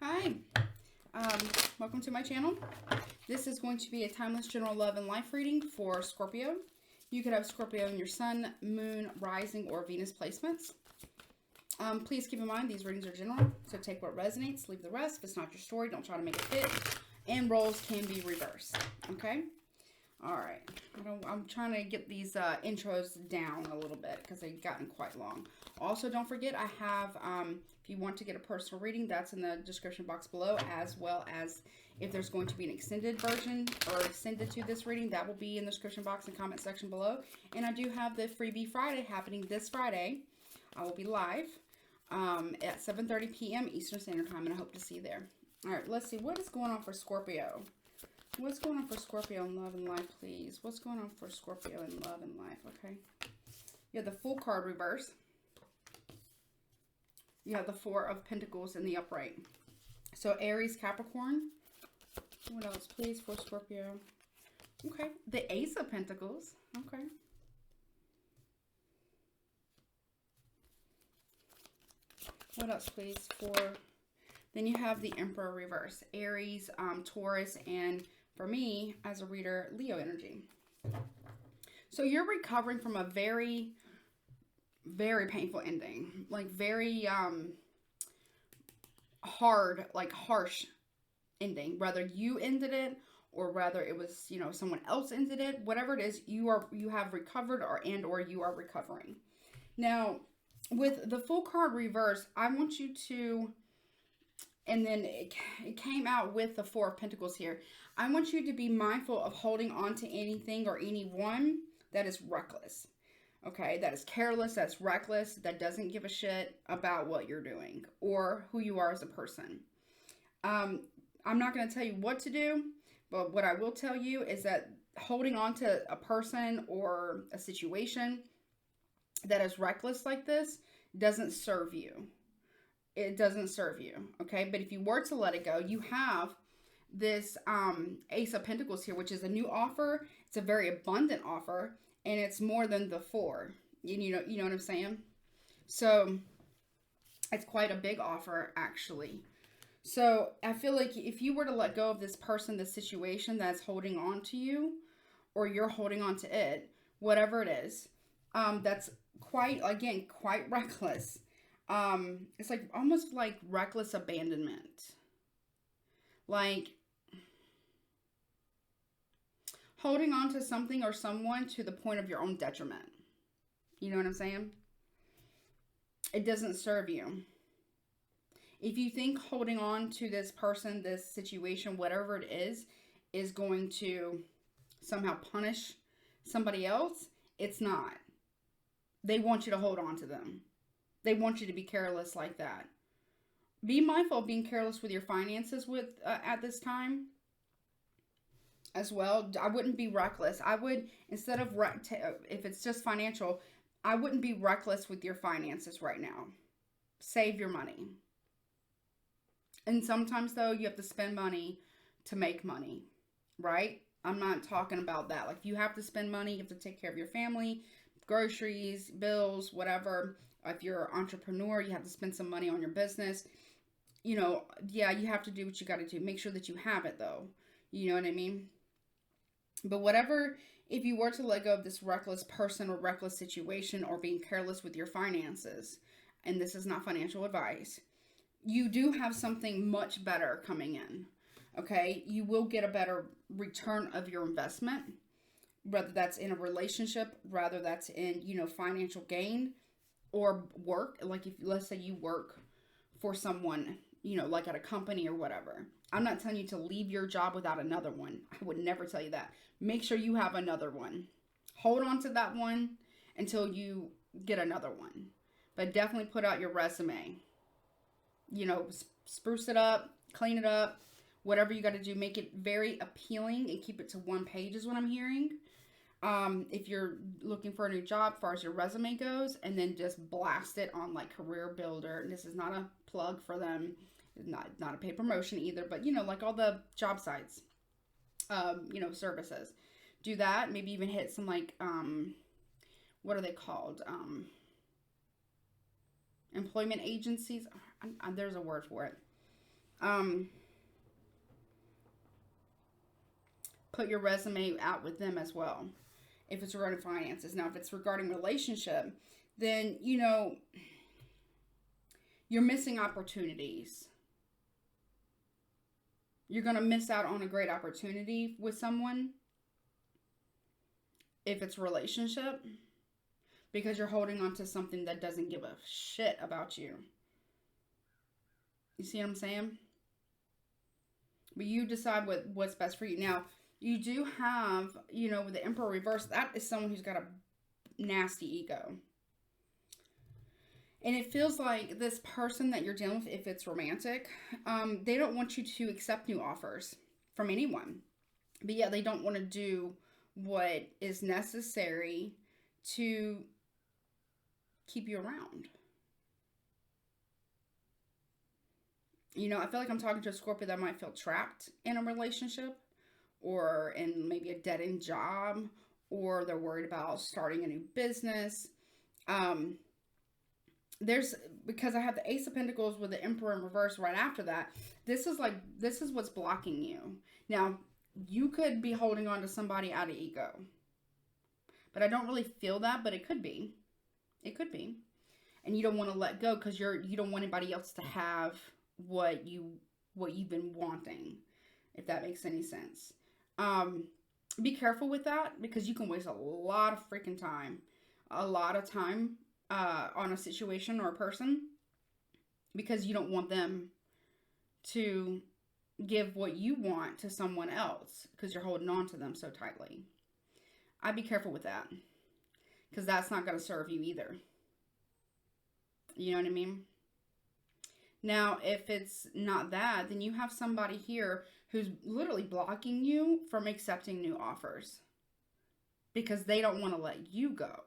Hi, welcome to my channel. This is going to be a timeless general love and life reading for Scorpio. You could have Scorpio in your sun, moon, rising, or Venus placements. Please keep in mind these readings are general, so take what resonates, leave the rest. If it's not your story, don't try to make it fit. And roles can be reversed, okay? All right, I'm trying to get these intros down a little bit because they've gotten quite long. Also, don't forget I have, if you want to get a personal reading, that's in the description box below, as well as if there's going to be an extended version or extended to this reading, that will be in the description box and comment section below. And I do have the Freebie Friday happening this Friday. I will be live at 7:30 p.m. Eastern Standard Time, and I hope to see you there. All right, let's see. What is going on for Scorpio? What's going on for Scorpio in love and life, please? What's going on for Scorpio in love and life, okay? You have the Fool card reverse. You have the Four of Pentacles in the upright. So Aries, Capricorn. What else, please, for Scorpio? Okay. The Ace of Pentacles. Okay. What else, please, for... Then you have the Emperor reverse. Aries, Taurus, and for me, as a reader, Leo energy. So you're recovering from a very, very painful ending. Like very hard, like harsh ending. Whether you ended it or whether it was, you know, someone else ended it. Whatever it is, you have recovered or you are recovering. Now, with the Fool card reverse, I want you to... And then it came out with the Four of Pentacles here. I want you to be mindful of holding on to anything or anyone that is reckless. Okay, that is careless, that's reckless, that doesn't give a shit about what you're doing or who you are as a person. I'm not going to tell you what to do, but what I will tell you is that holding on to a person or a situation that is reckless like this doesn't serve you. It doesn't serve you, okay? But if you were to let it go, you have this Ace of Pentacles here, which is a new offer. It's a very abundant offer, and it's more than the Four. You know what I'm saying? So it's quite a big offer, actually. So I feel like if you were to let go of this person, this situation that's holding on to you, or you're holding on to it, whatever it is, that's quite reckless. It's like almost like reckless abandonment. Like holding on to something or someone to the point of your own detriment. You know what I'm saying? It doesn't serve you. If you think holding on to this person, this situation, whatever it is going to somehow punish somebody else, it's not. They want you to hold on to them. They want you to be careless like that. Be mindful of being careless with your finances at this time as well. I wouldn't be reckless. I would, instead of, if it's just financial, I wouldn't be reckless with your finances right now. Save your money. And sometimes, though, you have to spend money to make money, right? I'm not talking about that. Like, if you have to spend money, you have to take care of your family, groceries, bills, whatever. If you're an entrepreneur, you have to spend some money on your business. You know, yeah, you have to do what you got to do. Make sure that you have it, though. You know what I mean? But whatever, if you were to let go of this reckless person or reckless situation or being careless with your finances, and this is not financial advice, you do have something much better coming in, okay? You will get a better return of your investment, whether that's in a relationship, whether that's in, you know, financial gain, or work. Like if, let's say you work for someone, you know, like at a company or whatever. I'm not telling you to leave your job without another one. I would never tell you that. Make sure you have another one. Hold on to that one until you get another one. But definitely put out your resume. You know, spruce it up, clean it up, whatever you got to do. Make it very appealing and keep it to one page is what I'm hearing. If you're looking for a new job as far as your resume goes, and then just blast it on like Career Builder. And this is not a plug for them, not a paid promotion either, but you know, like all the job sites, you know, services. Do that. Maybe even hit some like, what are they called? Employment agencies. There's a word for it. Put your resume out with them as well. If it's regarding finances. Now, if it's regarding relationship, then, you know, you're missing opportunities. You're going to miss out on a great opportunity with someone if it's a relationship, because you're holding on to something that doesn't give a shit about you. You see what I'm saying? But you decide what's best for you. Now, you do have, you know, with the Emperor reverse, that is someone who's got a nasty ego. And it feels like this person that you're dealing with, if it's romantic, they don't want you to accept new offers from anyone. But yet they don't want to do what is necessary to keep you around. You know, I feel like I'm talking to a Scorpio that might feel trapped in a relationship, or in maybe a dead-end job, or they're worried about starting a new business. Because I have the Ace of Pentacles with the Emperor in reverse right after that, this is what's blocking you. Now, you could be holding on to somebody out of ego, but I don't really feel that, but it could be. It could be. And you don't want to let go because you don't want anybody else to have what you've been wanting, if that makes any sense. Be careful with that, because you can waste a lot of freaking time. A lot of time on a situation or a person, because you don't want them to give what you want to someone else because you're holding on to them so tightly. I'd be careful with that, because that's not going to serve you either. You know what I mean? Now, if it's not that, then you have somebody here who's literally blocking you from accepting new offers because they don't want to let you go.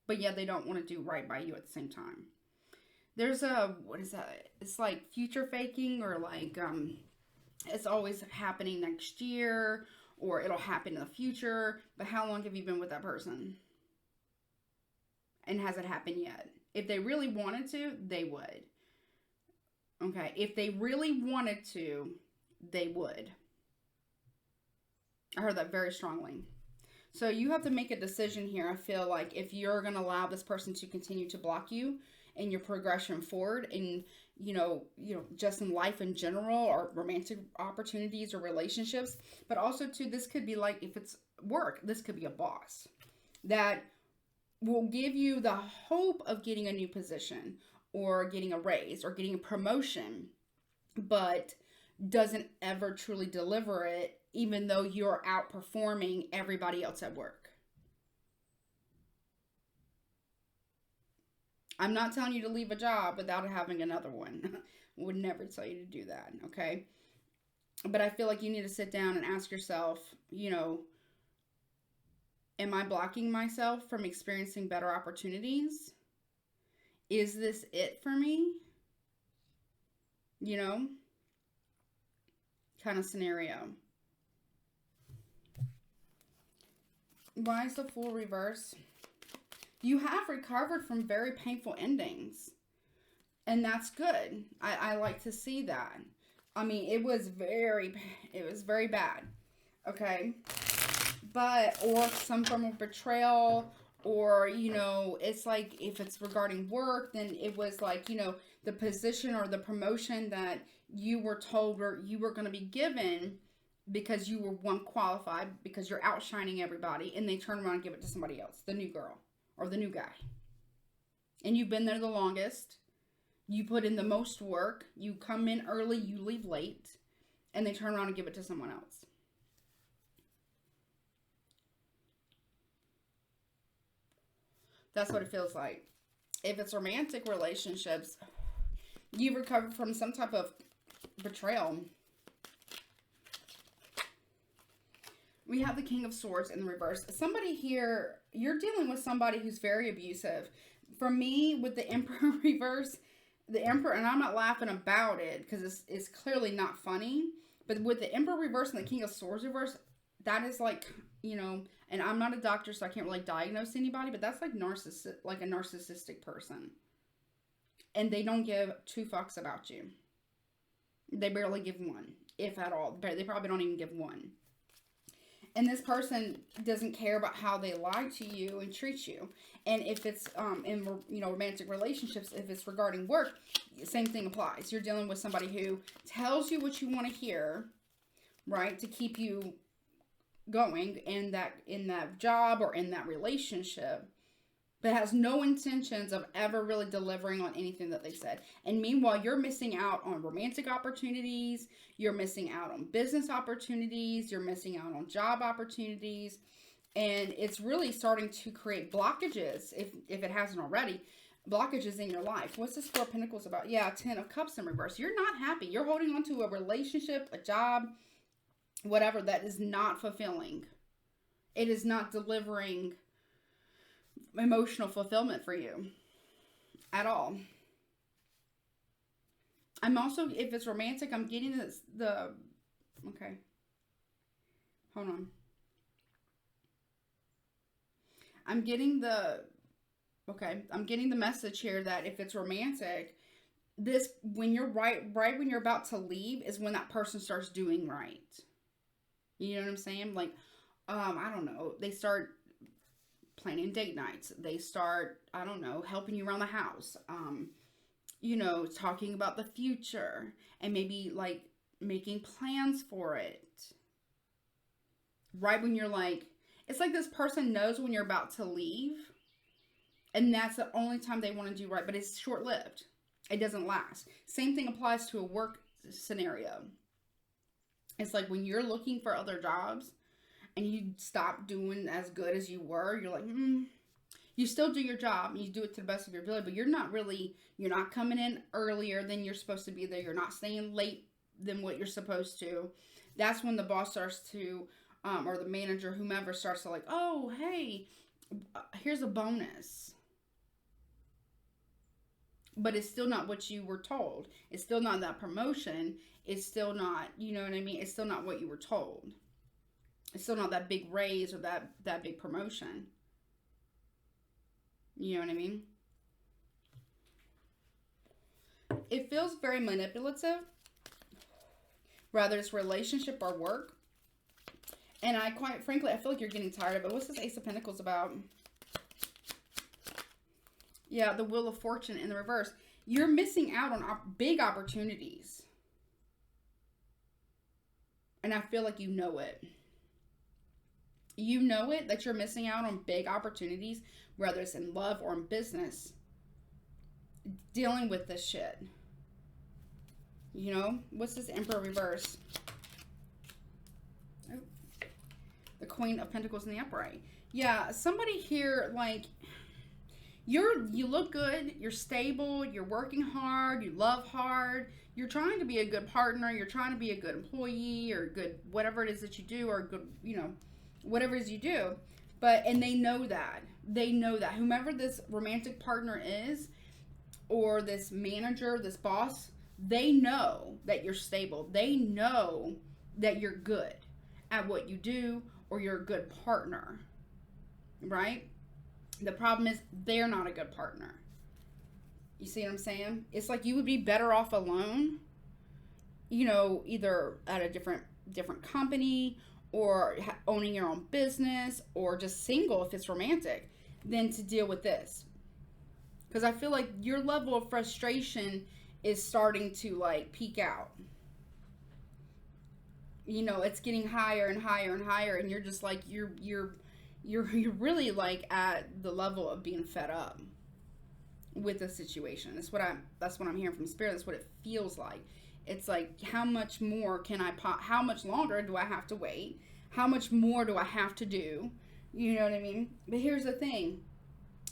But yet they don't want to do right by you at the same time. There's what is that? It's like future faking, or like, it's always happening next year, or it'll happen in the future. But how long have you been with that person? And has it happened yet? If they really wanted to, they would. Okay, if they really wanted to, they would. I heard that very strongly. So you have to make a decision here. I feel like if you're going to allow this person to continue to block you in your progression forward, and you know, just in life in general, or romantic opportunities or relationships, but also too, this could be like, if it's work, this could be a boss that will give you the hope of getting a new position, or getting a raise, or getting a promotion, but doesn't ever truly deliver it, even though you're outperforming everybody else at work. I'm not telling you to leave a job without having another one. Would never tell you to do that, okay? But I feel like you need to sit down and ask yourself, you know, am I blocking myself from experiencing better opportunities? Is this it for me? You know, kind of scenario. Why is the Fool reverse? You have recovered from very painful endings. And that's good. I like to see that. I mean, it was very bad. Okay? But, or some form of betrayal, or, you know, it's like, if it's regarding work, then it was like, you know, the position or the promotion that you were told or you were going to be given because you were one qualified, because you're outshining everybody, and they turn around and give it to somebody else, the new girl or the new guy. And you've been there the longest. You put in the most work. You come in early, you leave late, and they turn around and give it to someone else. That's what it feels like. If it's romantic relationships, you've recovered from some type of betrayal. We have the King of Swords in the reverse. Somebody here, you're dealing with somebody who's very abusive. For me, with the Emperor reverse, the Emperor, and I'm not laughing about it because it's clearly not funny, but with the Emperor reverse and the King of Swords reverse, that is like, you know, and I'm not a doctor, so I can't really diagnose anybody, but that's like a narcissistic person. And they don't give two fucks about you. They barely give one, if at all. They probably don't even give one. And this person doesn't care about how they lie to you and treat you. And if it's in, you know, romantic relationships, if it's regarding work, same thing applies. You're dealing with somebody who tells you what you want to hear, right, to keep you going in that job or in that relationship, but has no intentions of ever really delivering on anything that they said. And meanwhile, you're missing out on romantic opportunities, you're missing out on business opportunities, you're missing out on job opportunities, and it's really starting to create blockages, if it hasn't already, blockages in your life. What's this Four of Pentacles about? Yeah, Ten of Cups in reverse. You're not happy. You're holding on to a relationship, a job, whatever, that is not fulfilling. It is not delivering emotional fulfillment for you at all. I'm also, if it's romantic, I'm getting okay, hold on. I'm getting the message here that if it's romantic, when you're right when you're about to leave is when that person starts doing right. You know what I'm saying? Like, I don't know, they start planning date nights. They start, I don't know, helping you around the house. You know, talking about the future and maybe like making plans for it. Right when you're like, it's like this person knows when you're about to leave, and that's the only time they want to do right, but it's short-lived. It doesn't last. Same thing applies to a work scenario. It's like when you're looking for other jobs and you stop doing as good as you were, you're like, you still do your job and you do it to the best of your ability, but you're not coming in earlier than you're supposed to be there. You're not staying late than what you're supposed to. That's when the boss starts to, or the manager, whomever, starts to like, oh, hey, here's a bonus. But it's still not what you were told. It's still not that promotion. It's still not, you know what I mean? It's still not what you were told. It's still not that big raise or that big promotion. You know what I mean? It feels very manipulative. Whether it's relationship or work. And quite frankly, I feel like you're getting tired of it. What's this Ace of Pentacles about? Yeah, the Wheel of Fortune in the reverse. You're missing out on big opportunities. And I feel like you know it. You know it, that you're missing out on big opportunities, whether it's in love or in business. Dealing with this shit. You know? What's this Emperor reverse? Oh. The Queen of Pentacles in the upright. Yeah, somebody here, like, you look good, you're stable, you're working hard, you love hard, you're trying to be a good partner, you're trying to be a good employee, or good whatever it is that you do, or good, you know, whatever it is you do. And they know that. They know that. Whomever this romantic partner is, or this manager, this boss, they know that you're stable. They know that you're good at what you do, or you're a good partner, right? The problem is they're not a good partner. You see what I'm saying? It's like you would be better off alone, you know, either at a different company, or owning your own business, or just single if it's romantic, than to deal with this. Because I feel like your level of frustration is starting to like peak out. You know, it's getting higher and higher and higher, and you're just like, you're really like at the level of being fed up with the situation. That's what I'm hearing from Spirit. That's what it feels like. It's like, how much more can I how much longer do I have to wait? How much more do I have to do? You know what I mean? But here's the thing.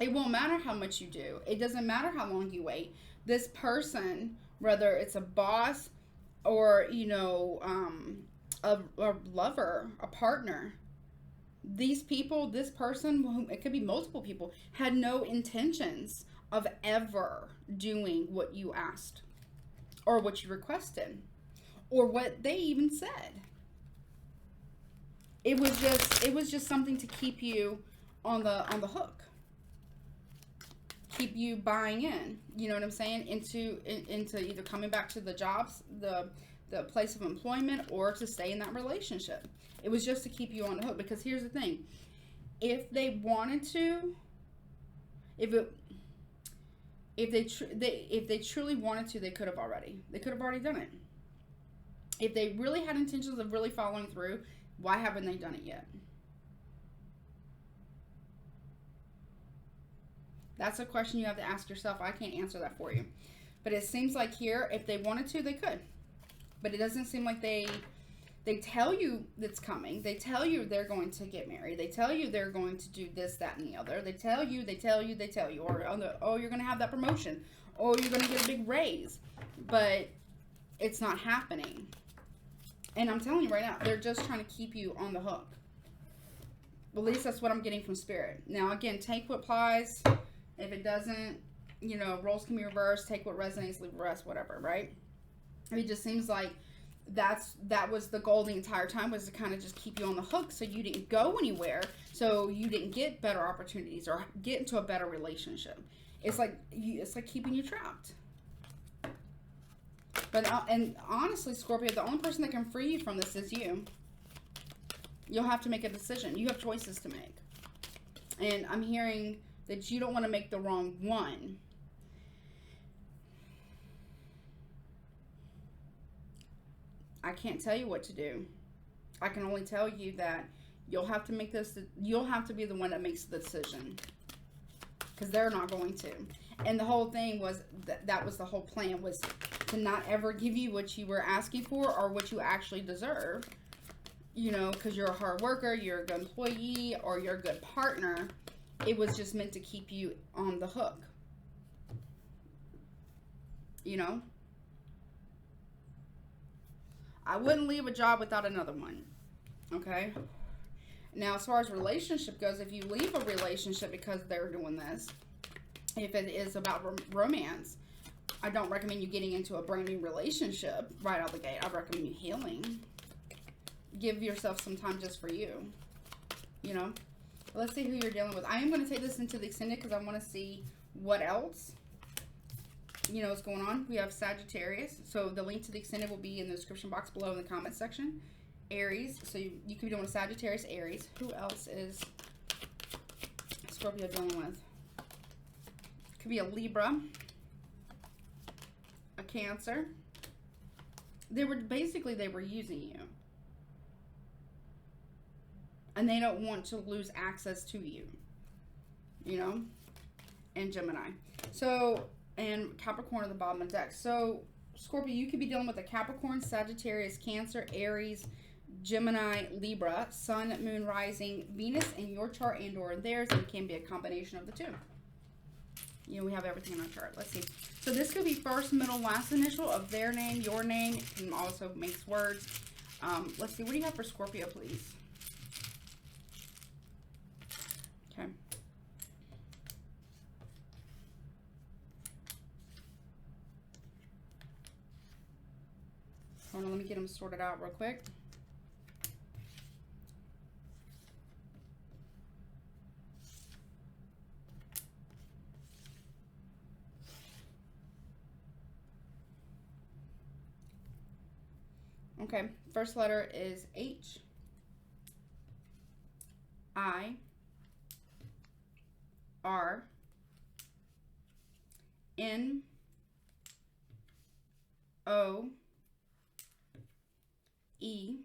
It won't matter how much you do. It doesn't matter how long you wait. This person, whether it's a boss or, you know, a lover, a partner, these people, this person, it could be multiple people, had no intentions of ever doing what you asked, or what you requested, or what they even said. It was just something to keep you on the hook. keep you buying in, you know what I'm saying, into either coming back to the jobs, the place of employment, or to stay in that relationship. It was just to keep you on the hook. Because here's the thing, if they wanted to, if they truly wanted to, they could have already done it. If they really had intentions of really following through, why haven't they done it yet? That's a question you have to ask yourself. I can't answer that for you. But it seems like here, if they wanted to, they could. But it doesn't seem like they tell you it's coming. They tell you they're going to get married. They tell you they're going to do this, that, and the other. They tell you. Or, oh, you're going to have that promotion. Or you're going to get a big raise. But it's not happening. And I'm telling you right now, they're just trying to keep you on the hook. At least that's what I'm getting from Spirit. Now, again, take what applies. If it doesn't, you know, roles can be reversed. Take what resonates, leave the rest, whatever, right? It just seems like that was the goal the entire time, was to kind of just keep you on the hook so you didn't go anywhere, so you didn't get better opportunities or get into a better relationship. It's like keeping you trapped. But and honestly, Scorpio, the only person that can free you from this is you. You'll have to make a decision. You have choices to make. And I'm hearing that you don't want to make the wrong one. I can't tell you what to do. I can only tell you that you'll have to make this. You'll have to be the one that makes the decision, because they're not going to. And the whole thing was that was the whole plan, was to not ever give you what you were asking for or what you actually deserve. You know, because you're a hard worker, you're a good employee, or you're a good partner. It was just meant to keep you on the hook. You know? I wouldn't leave a job without another one. Okay? Now, as far as relationship goes, if you leave a relationship because they're doing this, if it is about romance, I don't recommend you getting into a brand new relationship right out the gate. I recommend you healing. Give yourself some time just for you. You know? Let's see who you're dealing with. I am going to take this into the extended because I want to see what else, you know, is going on. We have Sagittarius. So the link to the extended will be in the description box below in the comment section. Aries. So you could be dealing with Sagittarius, Aries. Who else is Scorpio dealing with? Could be a Libra. A Cancer. They were using you. And they don't want to lose access to you. You know? And Gemini. So, and Capricorn at the bottom of the deck. So, Scorpio, you could be dealing with a Capricorn, Sagittarius, Cancer, Aries, Gemini, Libra, Sun, Moon, Rising, Venus in your chart and or in theirs. And it can be a combination of the two. You know, we have everything in our chart. Let's see. So, this could be first, middle, last initial of their name, your name. It can also mix words. Let's see. What do you have for Scorpio, please? Okay. Hold on, let me get them sorted out real quick. Okay, first letter is H. I. R. N. O. E.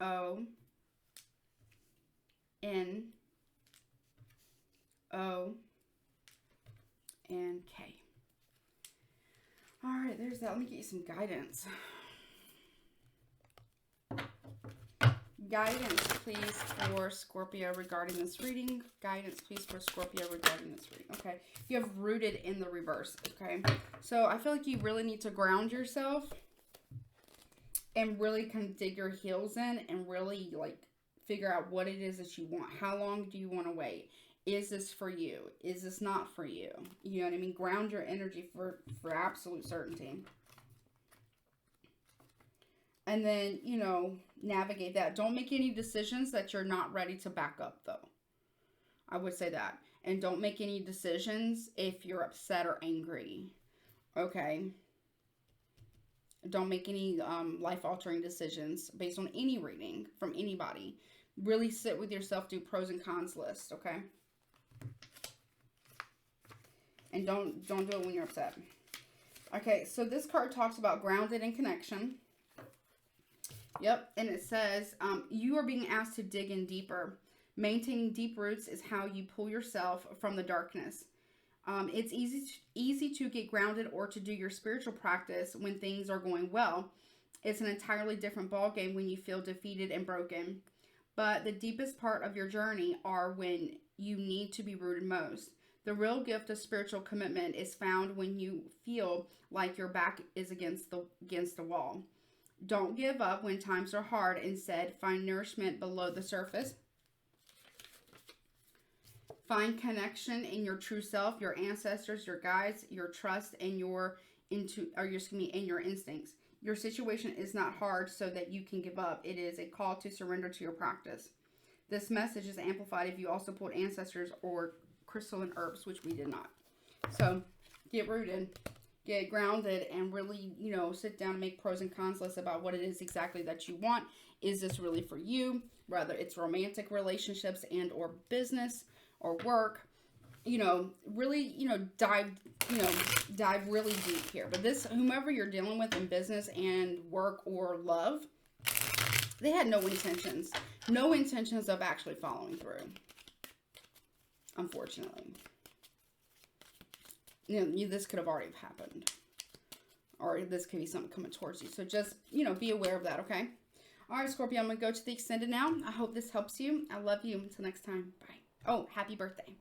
O. N. O. And K. All right, there's that. Let me get you some guidance. Guidance, please, for Scorpio regarding this reading. Guidance, please, for Scorpio regarding this reading. Okay. You have rooted in the reverse. Okay. So I feel like you really need to ground yourself and really kind of dig your heels in and really like figure out what it is that you want. How long do you want to wait? Is this for you? Is this not for you? You know what I mean? Ground your energy for absolute certainty. And then, you know, navigate that. Don't make any decisions that you're not ready to back up, though. I would say that. And don't make any decisions if you're upset or angry. Okay? Don't make any life-altering decisions based on any reading from anybody. Really sit with yourself, do pros and cons list, okay? And don't do it when you're upset. Okay, so this card talks about grounded and connection. Yep, and it says, you are being asked to dig in deeper. Maintaining deep roots is how you pull yourself from the darkness. It's easy to get grounded or to do your spiritual practice when things are going well. It's an entirely different ballgame when you feel defeated and broken. But the deepest part of your journey are when you need to be rooted most. The real gift of spiritual commitment is found when you feel like your back is against the wall. Don't give up when times are hard. Instead, find nourishment below the surface. Find connection in your true self, your ancestors, your guides, your trust, and your instincts. Your situation is not hard so that you can give up. It is a call to surrender to your practice. This message is amplified if you also pulled ancestors or crystalline herbs, which we did not. So get rooted, get grounded, and really, sit down and make pros and cons lists about what it is exactly that you want. Is this really for you? Whether it's romantic relationships and or business or work, really, dive really deep here. But this, whomever you're dealing with in business and work or love, they had no intentions of actually following through. Unfortunately. This could have already happened. Or this could be something coming towards you. So just, be aware of that, okay? All right, Scorpio, I'm going to go to the extended now. I hope this helps you. I love you. Until next time. Bye. Oh, happy birthday.